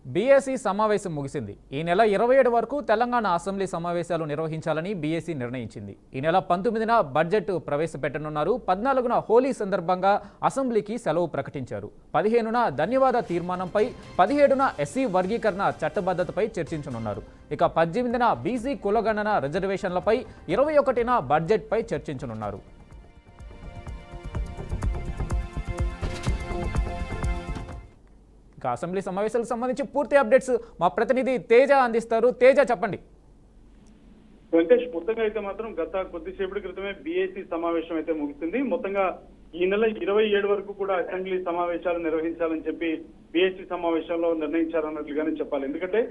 BAC సమావేశం ముగిసింది. ఈ నెల 27 వరకు తెలంగాణ అసెంబ్లీ సమావేశాలు నిర్వహించాలని బీఏసీ నిర్ణయించింది. ఈ నెల 19న బడ్జెట్ ప్రవేశపెట్టనున్నారు. 14న హోలీ సందర్భంగా అసెంబ్లీకి సెలవు ప్రకటించారు. 15న ధన్యవాద తీర్మానంపై, 17న ఎస్సీ వర్గీకరణ చట్టబద్ధతపై చర్చించనున్నారు. ఇక 18న బీసీ కులగణన రిజర్వేషన్లపై, 21న బడ్జెట్పై చర్చించనున్నారు. అసెంబ్లీ సమావేశాలకు సంబంధించి పూర్తి అప్డేట్స్ మా ప్రతినిధి తేజ అందిస్తారు. తేజ, చెప్పండి. వెంకటేష్, మొత్తంగా అయితే మాత్రం గత కొద్దిసేపటి క్రితమే బీఏసీ సమావేశం అయితే ముగిసింది. మొత్తంగా ఈ నెల 27 వరకు కూడా అసెంబ్లీ సమావేశాలు నిర్వహించాలని చెప్పి బీఏసీ సమావేశంలో నిర్ణయించారన్నట్లుగానే చెప్పాలి. ఎందుకంటే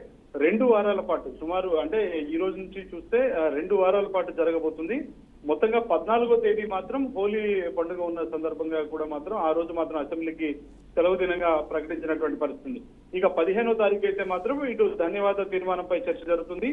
2 వారాల పాటు, సుమారు అంటే ఈ రోజు నుంచి చూస్తే 2 వారాల పాటు జరగబోతుంది. మొత్తంగా 14వ తేదీ మాత్రం హోలీ పండుగ ఉన్న సందర్భంగా కూడా మాత్రం ఆ రోజు మాత్రం అసెంబ్లీకి సెలవు దినంగా ప్రకటించినటువంటి పరిస్థితి. ఇక 15వ తారీఖు అయితే మాత్రం ఇటు ధన్యవాద తీర్మానంపై చర్చ జరుగుతుంది.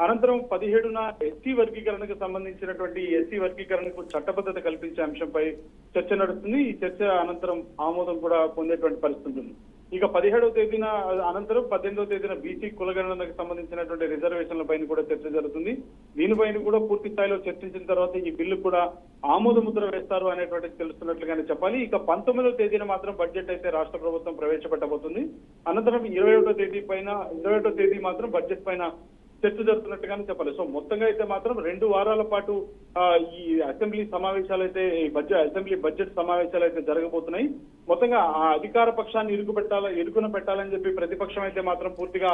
అనంతరం 17న ఎస్సీ వర్గీకరణకు సంబంధించినటువంటి ఎస్సీ వర్గీకరణకు చట్టబద్ధత కల్పించే అంశంపై చర్చ నడుస్తుంది. ఈ చర్చ అనంతరం ఆమోదం కూడా పొందేటువంటి పరిస్థితి ఉంటుంది. ఇక 17వ తేదీన అనంతరం 18వ తేదీన బీసీ కులగణనకు సంబంధించినటువంటి రిజర్వేషన్ల పైన కూడా చర్చ జరుగుతుంది. దీనిపైన కూడా పూర్తి స్థాయిలో చర్చించిన తర్వాత ఈ బిల్లు కూడా ఆమోద ముద్ర వేస్తారు అనేటువంటిది తెలుస్తున్నట్లుగానే చెప్పాలి. ఇక 19వ తేదీన మాత్రం బడ్జెట్ అయితే రాష్ట్ర ప్రభుత్వం ప్రవేశపెట్టబోతుంది. అనంతరం 21వ తేదీ మాత్రం బడ్జెట్ పైన చర్చ జరుగుతున్నట్టుగానే చెప్పాలి. సో మొత్తంగా అయితే మాత్రం 2 వారాల పాటు ఈ అసెంబ్లీ సమావేశాలు అయితే అసెంబ్లీ బడ్జెట్ సమావేశాలు అయితే జరగబోతున్నాయి. మొత్తంగా ఆ అధికార పక్షాన్ని ఇరుకున పెట్టాలని చెప్పి ప్రతిపక్షం అయితే మాత్రం పూర్తిగా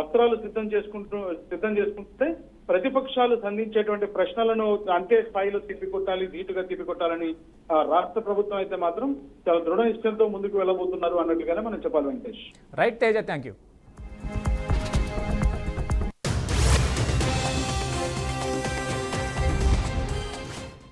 అస్త్రాలు సిద్ధం చేసుకుంటే ప్రతిపక్షాలు సంధించేటువంటి ప్రశ్నలను అంతే స్థాయిలో తిప్పికొట్టాలి, ధీటుగా తిప్పికొట్టాలని రాష్ట్ర ప్రభుత్వం అయితే మాత్రం చాలా దృఢ నిశ్చయంతో ముందుకు వెళ్ళబోతున్నారు అన్నట్టుగానే మనం చెప్పాలి. Venkatesh. Right Teja, thank you.